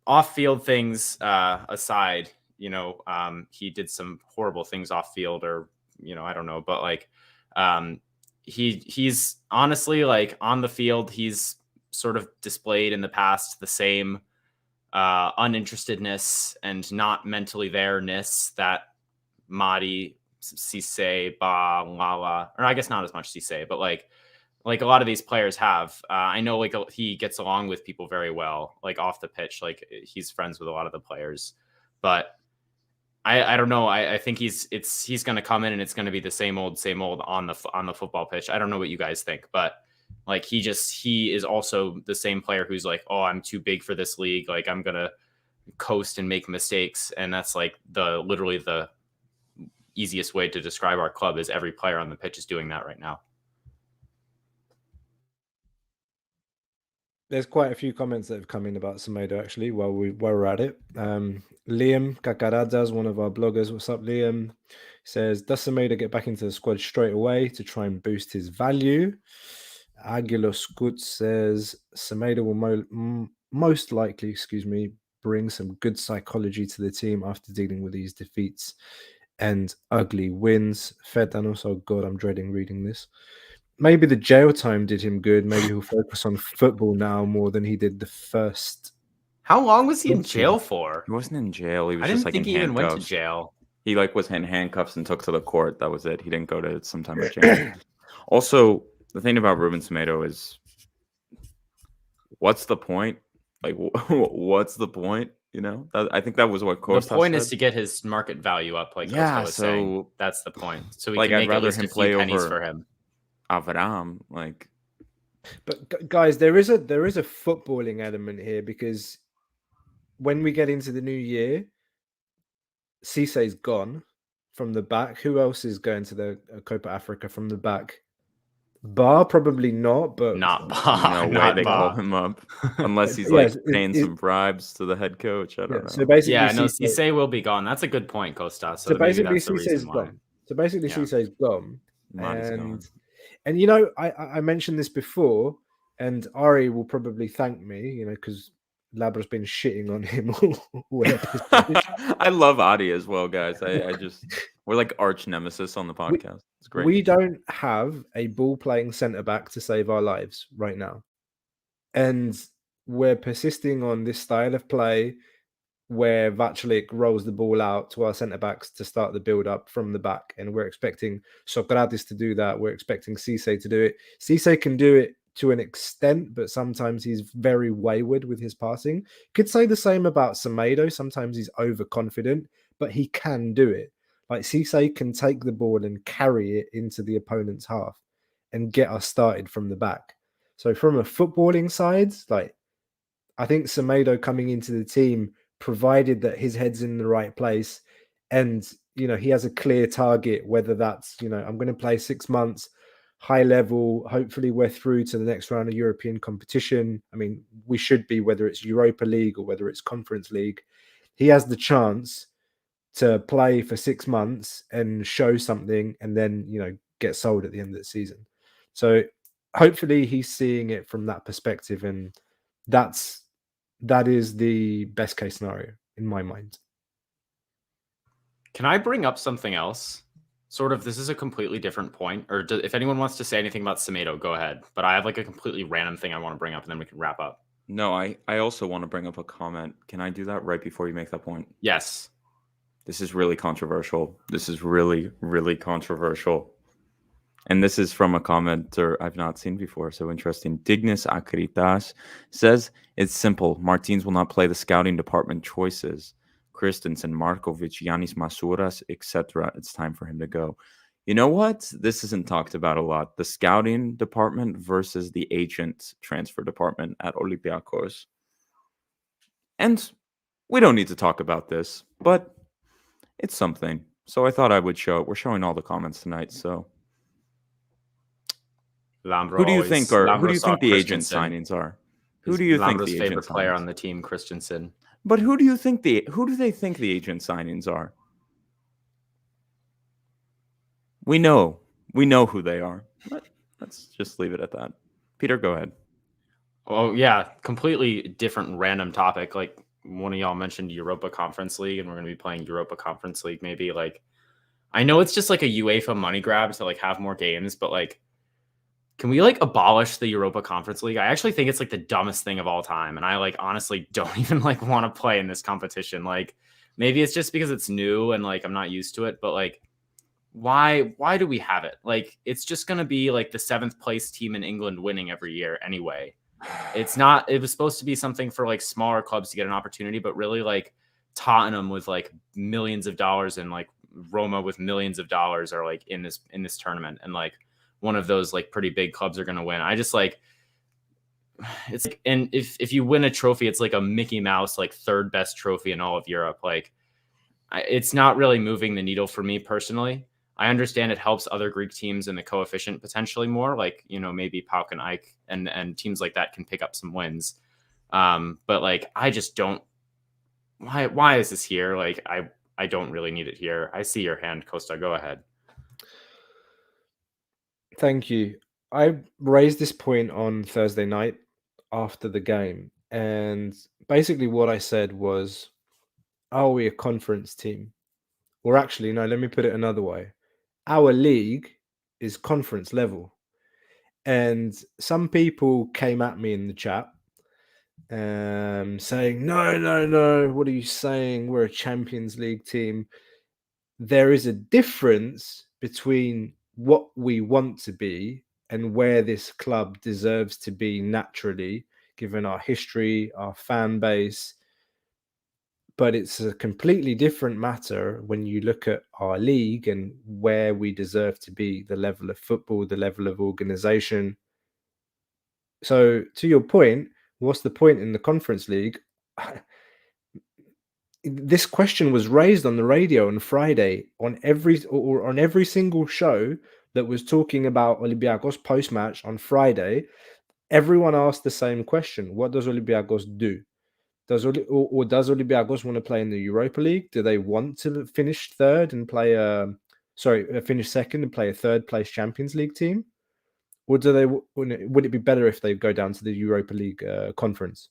off-field things aside, he did some horrible things off field, or I don't know, but like he's honestly, like, on the field, he's sort of displayed in the past the same uninterestedness and not mentally there-ness that Madi, Cisse, Ba, Lala, or I guess not as much Cisse, but like a lot of these players have. I know like he gets along with people very well, like off the pitch, like he's friends with a lot of the players, but I don't know. I think he's going to come in and it's going to be the same old on the football pitch. I don't know what you guys think, but like he is also the same player who's like, oh, I'm too big for this league. Like I'm going to coast and make mistakes. And that's like literally the easiest way to describe our club is every player on the pitch is doing that right now.
There's quite a few comments that have come in about Semedo actually while we're at it. Liam Kakaradas, one of our bloggers, what's up, Liam? Says, does Semedo get back into the squad straight away to try and boost his value? Aguilar Scoot says Semedo will most likely, bring some good psychology to the team after dealing with these defeats and ugly wins. Fetanos, oh God, I'm dreading reading this. Maybe the jail time did him good. Maybe he'll focus on football now more than he did the first.
How long was he in jail for?
He wasn't in jail. He was
I
just
didn't
like
think
in
he even
handcuffs.
went to jail.
He like was in handcuffs and took to the court. That was it. He didn't go to some type of jail. Also, the thing about Ruben Semedo is, what's the point? Like, what's the point? I think that was what Costa
The point
said.
is to get his market value up, like
Yeah,
Costa was saying. That's the point. So we
like,
can
I'd
make at
rather
least
him
a few
play
pennies
over
for him.
Avram, like.
But guys, there is a footballing element here, because when we get into the new year, Cisse's gone from the back. Who else is going to the Copa Africa from the back? Bar probably not, but
Not
No
Ba.
way
Not
they call
Ba.
him up unless he's
Yeah,
like paying some bribes to the head coach. I don't know.
so basically,
Yeah, no,
Cisse,
Cisse will be gone. That's a good point, Costa.
so
So maybe
basically
that's the
Cisse's
reason why.
gone. So basically,
Yeah.
Cisse's gone,
Marty's gone.
and you know, I mentioned this before, and Ari will probably thank me, you know, because Lambro's been shitting on him all episode.
I love Adi as well, guys. I just we're like arch nemesis on the podcast. It's great.
We don't have a ball playing centre back to save our lives right now, and we're persisting on this style of play where Vaclik rolls the ball out to our centre backs to start the build up from the back, and we're expecting Socrates to do that. We're expecting Cisse to do it. Cisse can do it to an extent, but sometimes he's very wayward with his passing. Could say the same about Semedo. Sometimes he's overconfident, but he can do it. Like Cisse can take the ball and carry it into the opponent's half and get us started from the back. So from a footballing side, like I think Semedo coming into the team, provided that his head's in the right place and, you know, he has a clear target, whether that's, you know, I'm going to play 6 months, high level, hopefully we're through to the next round of European competition. I mean, we should be, whether it's Europa League or whether it's Conference League. He has the chance to play for 6 months and show something and then, you know, get sold at the end of the season. So hopefully he's seeing it from that perspective, and that is the best case scenario in my mind.
Can I bring up something else? Sort of, this is a completely different point. Or if anyone wants to say anything about Semedo, go ahead. But I have like a completely random thing I want to bring up, and then we can wrap up.
No, I also want to bring up a comment. Can I do that right before you make that point?
Yes.
This is really controversial. This is really, really controversial. And this is from a commenter I've not seen before. So interesting. Dignus Akritas says, it's simple. Martins will not play the scouting department choices. Christensen, Markovic, Yanis Masouras, etc. It's time for him to go. You know what? This isn't talked about a lot. The scouting department versus the agent transfer department at Olympiacos. And we don't need to talk about this, but it's something. So I thought I would show it. We're showing all the comments tonight, so
Lambro
who do you
always,
think are
Lambro
who do you
saw
think the agent
Christensen.
signings are? Who do you think
Lambro's
the agent
favorite player
signings?
on the team, Christensen.
But who do they think the agent signings are? We know who they are. Let's just leave it at that. Peter, go ahead.
Oh yeah, completely different random topic. Like one of y'all mentioned Europa Conference League, and we're going to be playing Europa Conference League. Maybe like, I know it's just like a UEFA money grab to like have more games, but like, can we like abolish the Europa Conference League? I actually think it's like the dumbest thing of all time, and I like honestly don't even like want to play in this competition. Like maybe it's just because it's new and like I'm not used to it, but like why do we have it? Like it's just going to be like the 7th place team in England winning every year anyway. It's not, it was supposed to be something for like smaller clubs to get an opportunity, but really like Tottenham with like millions of dollars and like Roma with millions of dollars are like in this tournament, and like one of those like pretty big clubs are going to win. I just like, it's like, and if you win a trophy, it's like a Mickey Mouse like 3rd best trophy in all of Europe. Like it's not really moving the needle for me personally. I understand it helps other Greek teams in the coefficient potentially more, like, you know, maybe PAOK and Ike and teams like that can pick up some wins. But like, I just don't, why is this here? Like, I don't really need it here. I see your hand, Costa, go ahead.
Thank you. I raised this point on Thursday night after the game, and basically what I said was, are we a conference team? Or actually, no, let me put it another way. Our league is conference level. And some people came at me in the chat saying, no, what are you saying? We're a Champions League team. There is a difference between what we want to be and where this club deserves to be naturally, given our history, our fan base. But it's a completely different matter when you look at our league and where we deserve to be, the level of football, the level of organization. So to your point, what's the point in the Conference League? This question was raised on the radio on Friday on every single show that was talking about Olympiacos post-match on Friday, everyone asked the same question. What does Olympiacos do? Does Olympiacos want to play in the Europa League? Do they want to finish third and play finish second and play a third place Champions League team? Or would it be better if they go down to the Europa League conference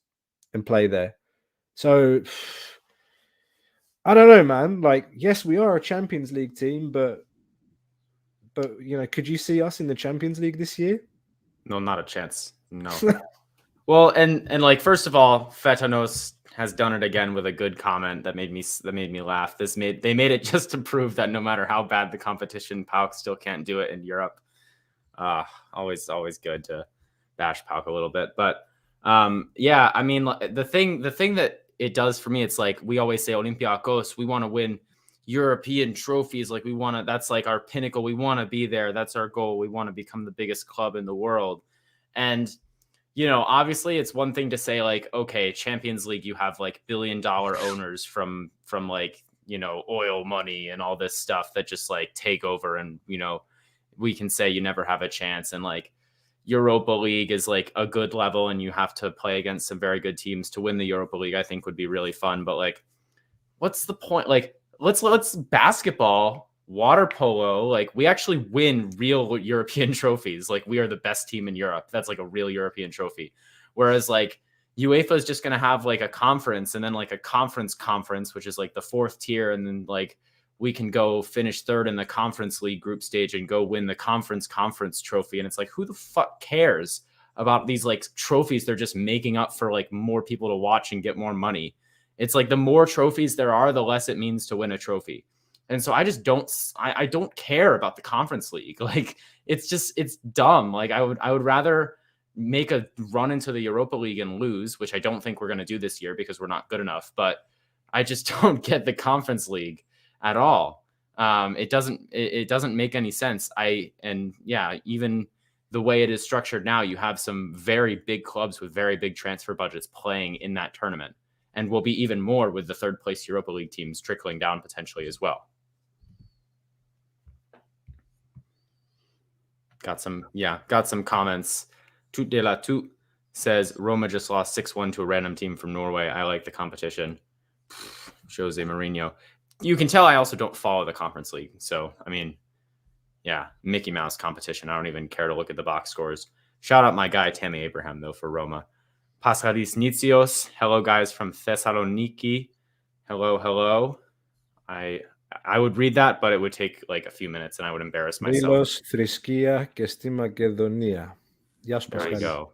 and play there? So I don't know, man. Like, yes, we are a Champions League team, but could you see us in the Champions League this year?
No, not a chance. No. Well, and like, first of all, Fetanos has done it again with a good comment that made me laugh. They made it just to prove that no matter how bad the competition, PAOK still can't do it in Europe. Always good to bash PAOK a little bit, but yeah, I mean, the thing that it does for me, it's like we always say Olympiacos, we want to win European trophies, like that's like our pinnacle. We want to be there. That's our goal. We want to become the biggest club in the world. And obviously it's one thing to say like, okay, Champions League, you have like $1 billion owners from like, oil money and all this stuff that just like take over, and we can say you never have a chance. And like Europa League is like a good level, and you have to play against some very good teams to win the Europa League. I think would be really fun. But like, what's the point? Like, let's basketball, water polo. Like, we actually win real European trophies. Like, we are the best team in Europe. That's like a real European trophy. Whereas like UEFA is just going to have like a conference, and then like a conference, which is like the fourth tier. And then like, we can go finish third in the Conference League group stage and go win the conference trophy. And it's like, who the fuck cares about these like trophies? They're just making up for like more people to watch and get more money. It's like the more trophies there are, the less it means to win a trophy. And so I just I don't care about the Conference League. Like, it's dumb. Like, I would rather make a run into the Europa League and lose, which I don't think we're going to do this year because we're not good enough. But I just don't get the Conference League at all. It doesn't make any sense. Even the way it is structured now, you have some very big clubs with very big transfer budgets playing in that tournament, and will be even more with the third place Europa League teams trickling down potentially as well. Got some comments. Tout de la Tout says Roma just lost 6-1 to a random team from Norway. I like the competition. Jose Mourinho. You can tell I also don't follow the Conference League. So, I mean, yeah, Mickey Mouse competition. I don't even care to look at the box scores. Shout out my guy, Tammy Abraham, though, for Roma. Paschalis Nitsios. Hello, guys from Thessaloniki. Hello. I would read that, but it would take like a few minutes, and I would embarrass myself.
Milos, Thriskia, και στη Μακεδονία. Γεια σου,
There you
Paschalis.
go.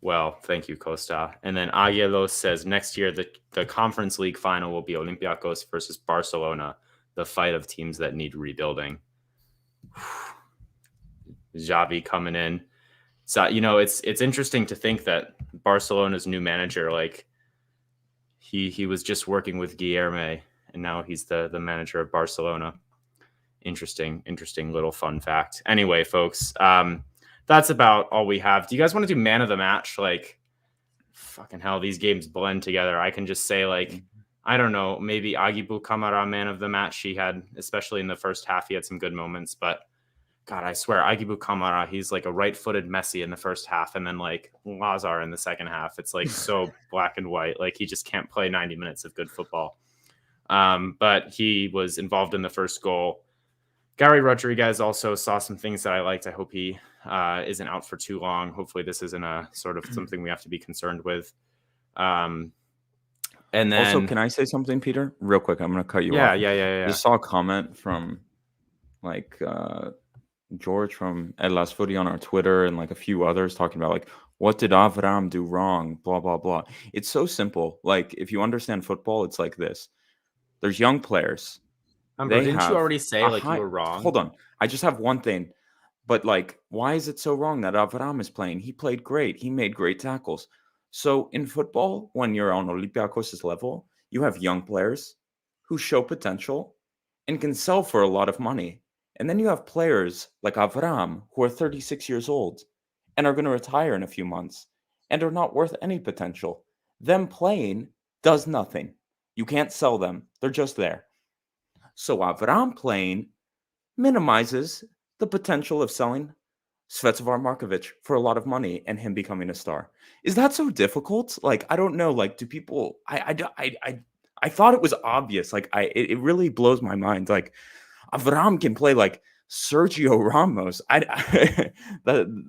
Well, thank you, Costa. And then Agielos says next year the Conference League final will be Olympiacos versus Barcelona, the fight of teams that need rebuilding. Xavi coming in. So, it's interesting to think that Barcelona's new manager, like he was just working with Guilherme, and now he's the manager of Barcelona. Interesting little fun fact. Anyway, folks, that's about all we have. Do you guys want to do man of the match? Like, fucking hell, these games blend together. I can just say, like, I don't know, maybe Agibu Kamara, man of the match. He had, especially in the first half, he had some good moments. But, God, I swear, Agibu Kamara, he's like a right-footed Messi in the first half, and then, like, Lazar in the second half. It's, like, so black and white. Like, he just can't play 90 minutes of good football. But he was involved in the first goal. Gary Rodriguez also saw some things that I liked. I hope he isn't out for too long. Hopefully this isn't a sort of something we have to be concerned with. And then
also, can I say something, Peter? Real quick, I'm going to cut you off.
Yeah.
I just saw a comment from like George from Ed Last Footy on our Twitter and like a few others talking about like, what did Avram do wrong? Blah, blah, blah. It's so simple. Like, if you understand football, it's like this. There's young players.
Didn't you already say like you were wrong?
Hold on. I just have one thing. But like, why is it so wrong that Avram is playing? He played great. He made great tackles. So in football, when you're on Olympiakos' level, you have young players who show potential and can sell for a lot of money. And then you have players like Avram who are 36 years old and are going to retire in a few months and are not worth any potential. Them playing does nothing. You can't sell them. They're just there. So Avram playing minimizes the potential of selling Svetozar Markovic for a lot of money and him becoming a star. Is that so difficult? Like, I don't know. Like, do people? I thought it was obvious. Like, it really blows my mind. Like, Avram can play like Sergio Ramos.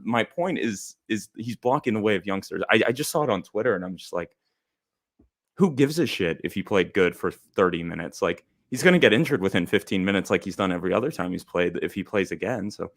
My point is he's blocking the way of youngsters. I just saw it on Twitter and I'm just like, who gives a shit if he played good for 30 minutes? Like, he's going to get injured within 15 minutes like he's done every other time he's played if he plays again. So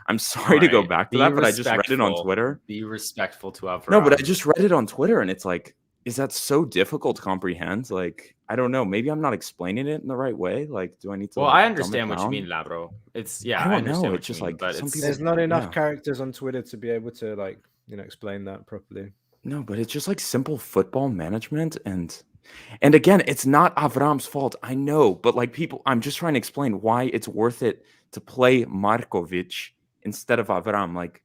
I'm sorry to go back to that, but I just read it on Twitter.
Be respectful to Avram.
No, but I just read it on Twitter and it's like, is that so difficult to comprehend? Like, I don't know. Maybe I'm not explaining it in the right way. Like, do I need to?
Well,
like,
I understand what you mean, Lambro. It's I
don't
understand
know.
what
It's
you
just
mean,
like
but
some
it's
people-
There's not enough
yeah.
characters on Twitter to be able to like explain that properly.
No, but it's just like simple football management and again, it's not Avram's fault. I know, but like people, I'm just trying to explain why it's worth it to play Markovic instead of Avram. Like,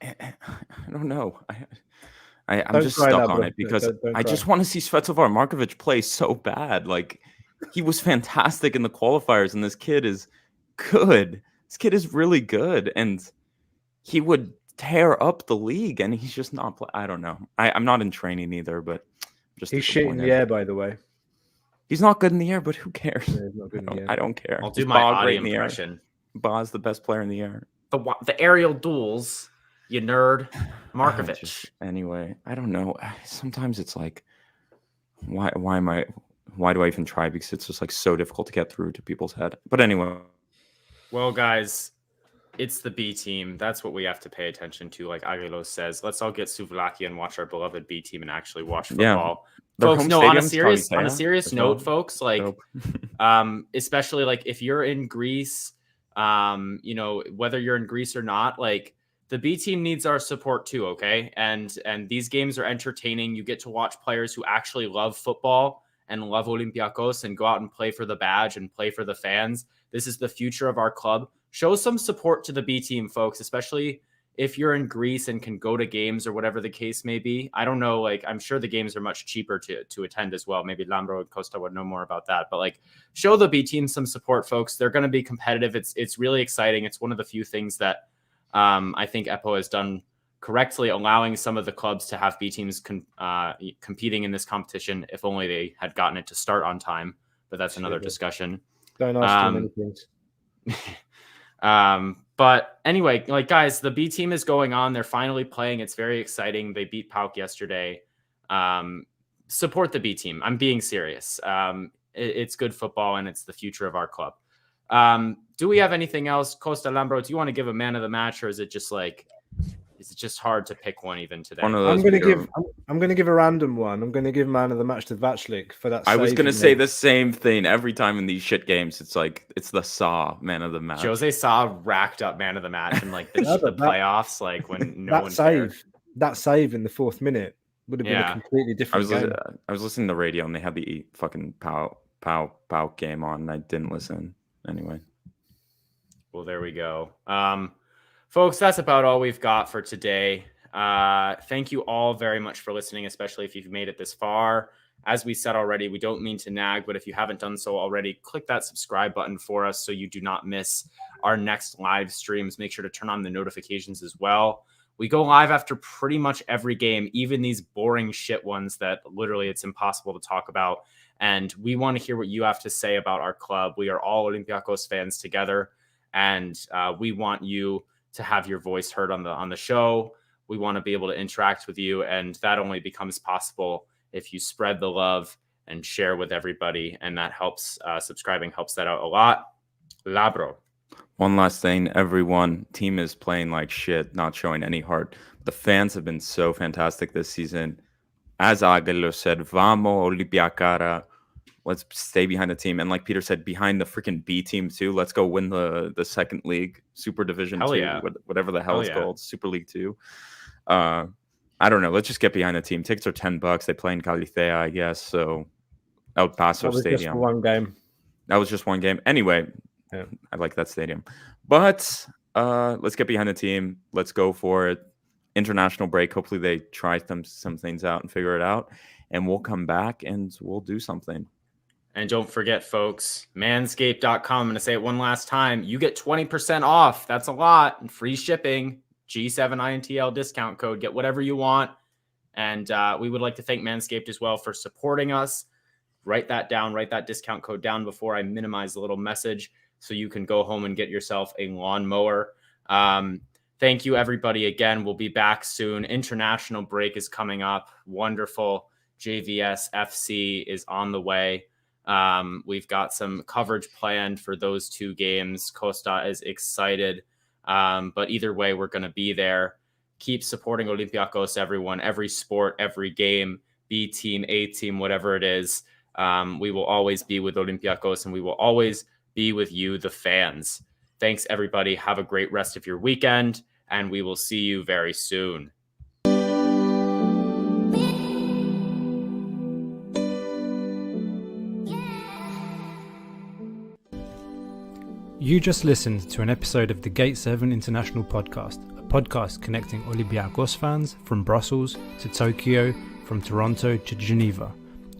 I don't know. I'm
Don't
just
cry,
stuck on
Lambro.
it because
Don't
I
cry.
just want to see Svetozar Markovic play so bad. Like, he was fantastic in the qualifiers, and this kid is good. This kid is really good, and he would tear up the league, and he's just not. I don't know. I'm not in training either, but just
He's shit in the air, by the way.
He's not good in the air, but who cares?
Yeah, he's not good in the air.
I don't care.
I'll do
Is
my
Ba
Adi
great in the air?
impression.
Ba's the best player in the air.
The aerial duels, you nerd. Markovic.
Anyway, I don't know. Sometimes it's like, why do I even try? Because it's just like so difficult to get through to people's head. But anyway.
Well, guys, it's the B team. That's what we have to pay attention to. Like Aguilos says, let's all get Souvlaki and watch our beloved B team and actually watch football. Folks, no, on a serious note, folks, like, especially like if you're in Greece, whether you're in Greece or not, like, the B team needs our support too, okay? And these games are entertaining. You get to watch players who actually love football and love Olympiacos and go out and play for the badge and play for the fans. This is the future of our club. Show some support to the B team, folks, especially if you're in Greece and can go to games or whatever the case may be. I don't know, like, I'm sure the games are much cheaper to attend as well. Maybe Lambro and Costa would know more about that. But like, show the B team some support, folks. They're going to be competitive. It's really exciting. It's one of the few things that I think EPO has done correctly, allowing some of the clubs to have B teams competing in this competition. If only they had gotten it to start on time, but that's another discussion.
Don't ask too many things.
But anyway, like, guys, the B team is going on. They're finally playing. It's very exciting. They beat PAOK yesterday. Support the B team. I'm being serious. It's good football and it's the future of our club. Do we have anything else? Costa, Lambro, do you want to give a man of the match, or is it just hard to pick one even today?
I'm going to give a random one. I'm going to give man of the match to Vaclik for that.
I was going to say the same thing every time in these shit games. It's like, it's the Sa man of the match.
Jose Sa racked up man of the match in like the playoffs, like when no one cared.
That save in the 4th minute would have been a completely different game.
I was listening to the radio and they had the fucking PAOK game on and I didn't listen. Anyway.
Well, there we go. Folks, that's about all we've got for today. Thank you all very much for listening, especially if you've made it this far. As we said already, we don't mean to nag, but if you haven't done so already, click that subscribe button for us so you do not miss our next live streams. Make sure to turn on the notifications as well. We go live after pretty much every game, even these boring shit ones that literally it's impossible to talk about. And we want to hear what you have to say about our club. We are all Olympiacos fans together, and we want you to have your voice heard on the show. We want to be able to interact with you, and that only becomes possible if you spread the love and share with everybody, and that helps. Subscribing helps that out a lot. Labro.
One last thing, everyone. Team is playing like shit, not showing any heart. The fans have been so fantastic this season. As Aguilos said, vamos Olympiakara. Let's stay behind the team. And like Peter said, behind the freaking B team too. Let's go win the second league, Super Division 2, whatever the hell it's called, Super League 2. I don't know. Let's just get behind the team. Tickets are $10. They play in Galicia, I guess. So El Paso Stadium.
Just one game.
That was just one game. Anyway, yeah. I like that stadium. But let's get behind the team. Let's go for it. International break. Hopefully they try some things out and figure it out. And we'll come back and we'll do something.
And don't forget, folks, manscaped.com. I'm going to say it one last time. You get 20% off. That's a lot. And free shipping. G7INTL discount code. Get whatever you want. And we would like to thank Manscaped as well for supporting us. Write that down. Write that discount code down before I minimize the little message so you can go home and get yourself a lawnmower. Thank you, everybody. Again, we'll be back soon. International break is coming up. Wonderful. JVS FC is on the way. We've got some coverage planned for those 2 games. Costa is excited. But either way, we're going to be there. Keep supporting Olympiacos, everyone. Every sport, every game, B team, A team, whatever it is. We will always be with Olympiacos, and we will always be with you, the fans. Thanks, everybody. Have a great rest of your weekend, and we will see you very soon.
You just listened to an episode of the Gate 7 International Podcast, a podcast connecting Olympiacos fans from Brussels to Tokyo, from Toronto to Geneva.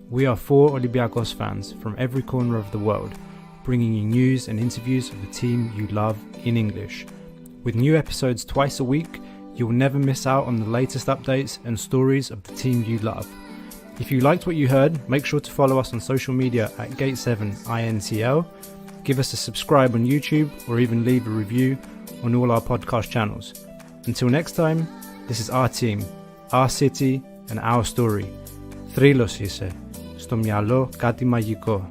We are 4 Olympiacos fans from every corner of the world, bringing you news and interviews of the team you love in English. With new episodes twice a week, you'll never miss out on the latest updates and stories of the team you love. If you liked what you heard, make sure to follow us on social media at Gate7INTL. Give us a subscribe on YouTube or even leave a review on all our podcast channels. Until next time, this is our team, our city and our story. Θρύλος είσαι. Στο μυαλό κάτι μαγικό.